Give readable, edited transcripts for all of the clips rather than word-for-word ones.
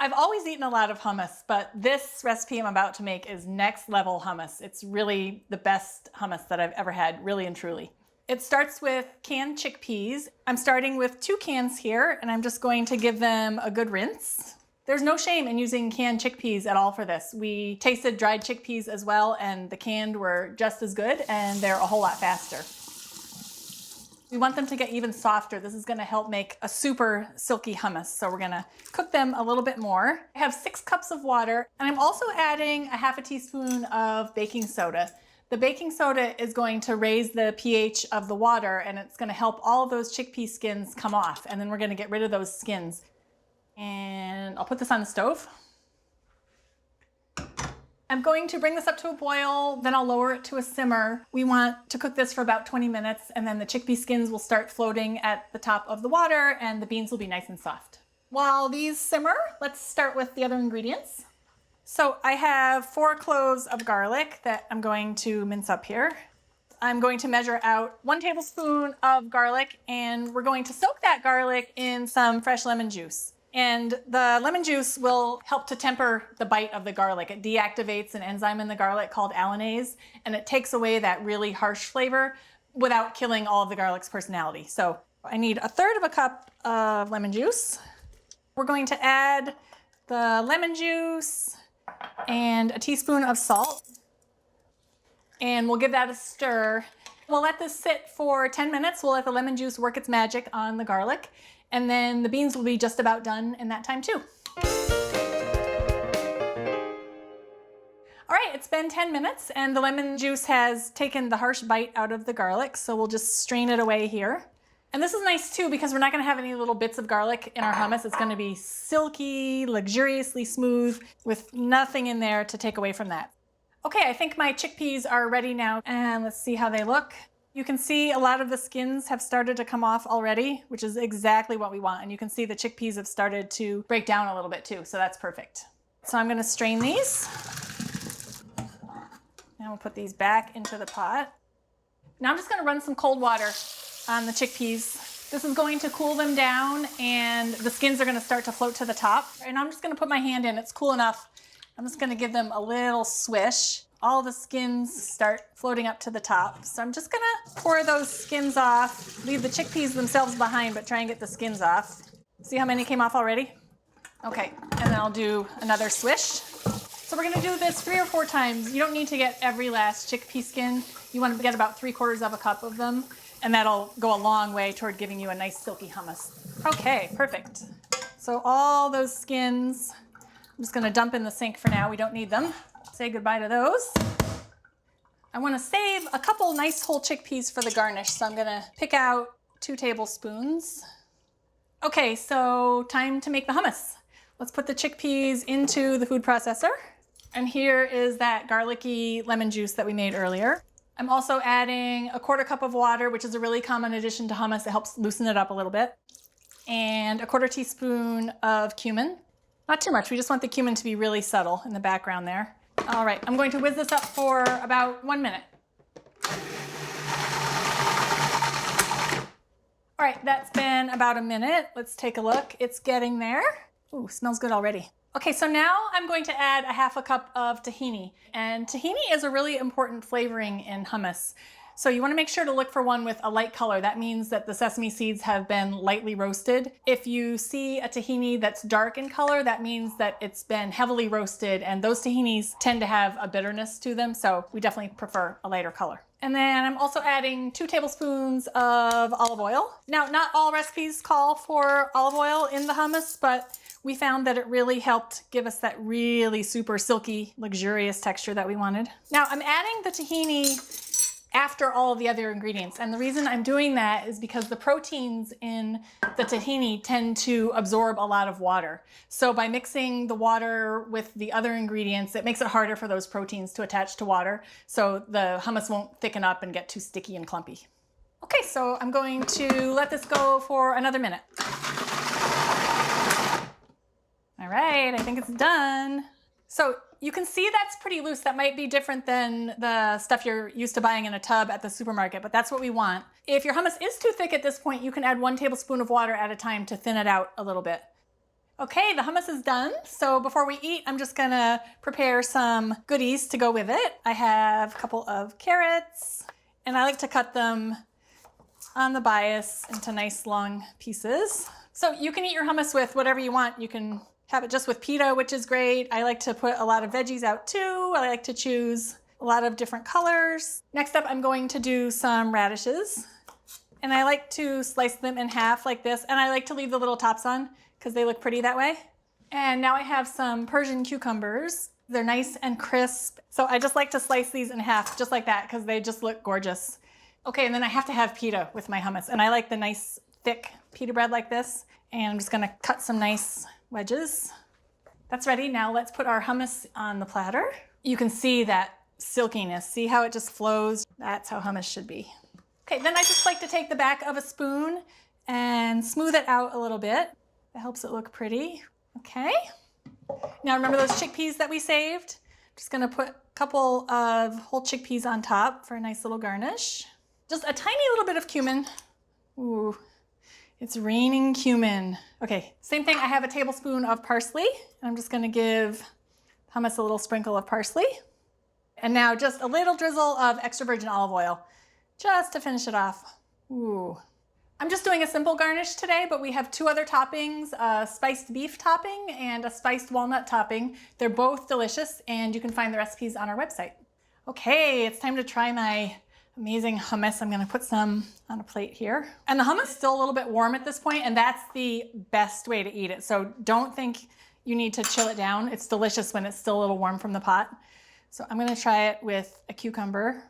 I've always eaten a lot of hummus, but this recipe I'm about to make is next level hummus. It's really the best hummus that I've ever had, really and truly. It starts with canned chickpeas. I'm starting with 2 cans here, and I'm just going to give them a good rinse. There's no shame in using canned chickpeas at all for this. We tasted dried chickpeas as well, and the canned were just as good, and they're a whole lot faster. We want them to get even softer. This is gonna help make a super silky hummus. So we're gonna cook them a little bit more. I have 6 cups of water, and I'm also adding a half a teaspoon of baking soda. The baking soda is going to raise the pH of the water, and it's gonna help all of those chickpea skins come off. And then we're gonna get rid of those skins. And I'll put this on the stove. I'm going to bring this up to a boil, then I'll lower it to a simmer. We want to cook this for about 20 minutes, and then the chickpea skins will start floating at the top of the water, and the beans will be nice and soft. While these simmer, let's start with the other ingredients. So I have 4 cloves of garlic that I'm going to mince up here. I'm going to measure out 1 tablespoon of garlic, and we're going to soak that garlic in some fresh lemon juice. And the lemon juice will help to temper the bite of the garlic. It deactivates an enzyme in the garlic called allanase, and it takes away that really harsh flavor without killing all of the garlic's personality. So I need 1/3 cup of lemon juice. We're going to add the lemon juice and a teaspoon of salt, and we'll give that a stir. We'll let this sit for 10 minutes. We'll let the lemon juice work its magic on the garlic. And then the beans will be just about done in that time too. All right, it's been 10 minutes and the lemon juice has taken the harsh bite out of the garlic, so we'll just strain it away here. And this is nice too because we're not gonna have any little bits of garlic in our hummus. It's gonna be silky, luxuriously smooth with nothing in there to take away from that. Okay, I think my chickpeas are ready now, and let's see how they look. You can see a lot of the skins have started to come off already, which is exactly what we want. And you can see the chickpeas have started to break down a little bit too, so that's perfect. So I'm gonna strain these. And we'll put these back into the pot. Now I'm just gonna run some cold water on the chickpeas. This is going to cool them down and the skins are gonna start to float to the top. And I'm just gonna put my hand in, it's cool enough. I'm just gonna give them a little swish. All the skins start floating up to the top. So I'm just gonna pour those skins off, leave the chickpeas themselves behind, but try and get the skins off. See how many came off already? Okay, and then I'll do another swish. So we're gonna do this 3 or 4 times. You don't need to get every last chickpea skin. You wanna get about 3/4 cup of them, and that'll go a long way toward giving you a nice silky hummus. Okay, perfect. So all those skins, I'm just gonna dump in the sink for now. We don't need them. Say goodbye to those. I want to save a couple nice whole chickpeas for the garnish, so I'm going to pick out 2 tablespoons. Okay, so time to make the hummus. Let's put the chickpeas into the food processor. And here is that garlicky lemon juice that we made earlier. I'm also adding 1/4 cup of water, which is a really common addition to hummus. It helps loosen it up a little bit. And 1/4 teaspoon of cumin. Not too much, we just want the cumin to be really subtle in the background there. All right, I'm going to whiz this up for about 1 minute. All right, that's been about a minute. Let's take a look. It's getting there. Ooh, smells good already. Okay, so now I'm going to add 1/2 cup of tahini. And tahini is a really important flavoring in hummus. So you want to make sure to look for one with a light color. That means that the sesame seeds have been lightly roasted. If you see a tahini that's dark in color, that means that it's been heavily roasted, and those tahinis tend to have a bitterness to them, so we definitely prefer a lighter color. And then I'm also adding 2 tablespoons of olive oil. Now, not all recipes call for olive oil in the hummus, but we found that it really helped give us that really super silky, luxurious texture that we wanted. Now, I'm adding the tahini after all of the other ingredients. And the reason I'm doing that is because the proteins in the tahini tend to absorb a lot of water. So by mixing the water with the other ingredients, it makes it harder for those proteins to attach to water. So the hummus won't thicken up and get too sticky and clumpy. Okay, so I'm going to let this go for another minute. All right, I think it's done. So you can see that's pretty loose. That might be different than the stuff you're used to buying in a tub at the supermarket, but that's what we want. If your hummus is too thick at this point, you can add 1 tablespoon of water at a time to thin it out a little bit. Okay, the hummus is done. So before we eat, I'm just gonna prepare some goodies to go with it. I have a couple of carrots, and I like to cut them on the bias into nice long pieces. So you can eat your hummus with whatever you want. You can have it just with pita, which is great. I like to put a lot of veggies out too. I like to choose a lot of different colors. Next up, I'm going to do some radishes. And I like to slice them in half like this. And I like to leave the little tops on because they look pretty that way. And now I have some Persian cucumbers. They're nice and crisp. So I just like to slice these in half just like that because they just look gorgeous. Okay, and then I have to have pita with my hummus. And I like the nice thick pita bread like this. And I'm just gonna cut some nice wedges. That's ready. Now let's put our hummus on the platter. You can see that silkiness. See how it just flows? That's how hummus should be. Okay, then I just like to take the back of a spoon and smooth it out a little bit. That helps it look pretty. Okay. Now remember those chickpeas that we saved? Just gonna put a couple of whole chickpeas on top for a nice little garnish. Just a tiny little bit of cumin. Ooh, it's raining cumin. Okay, same thing. I have a tablespoon of parsley. I'm just gonna give hummus a little sprinkle of parsley. And now just a little drizzle of extra virgin olive oil, just to finish it off. Ooh. I'm just doing a simple garnish today, but we have two other toppings, a spiced beef topping and a spiced walnut topping. They're both delicious, and you can find the recipes on our website. Okay, it's time to try my amazing hummus. I'm gonna put some on a plate here. And the hummus is still a little bit warm at this point, and that's the best way to eat it. So don't think you need to chill it down. It's delicious when it's still a little warm from the pot. So I'm gonna try it with a cucumber.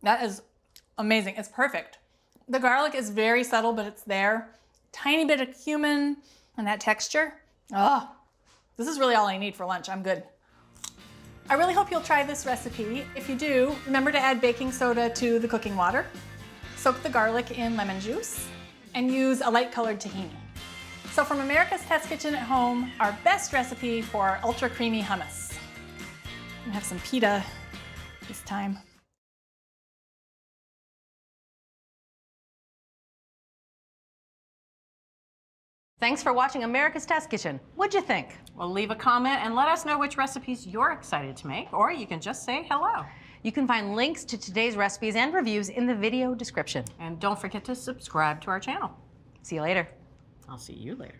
That is amazing. It's perfect. The garlic is very subtle, but it's there. Tiny bit of cumin and that texture. Oh, this is really all I need for lunch. I'm good. I really hope you'll try this recipe. If you do, remember to add baking soda to the cooking water. Soak the garlic in lemon juice and use a light colored tahini. So from America's Test Kitchen at Home, our best recipe for ultra creamy hummus. I'm gonna have some pita this time. Thanks for watching America's Test Kitchen. What'd you think? Well, leave a comment and let us know which recipes you're excited to make, or you can just say hello. You can find links to today's recipes and reviews in the video description. And don't forget to subscribe to our channel. See you later. I'll see you later.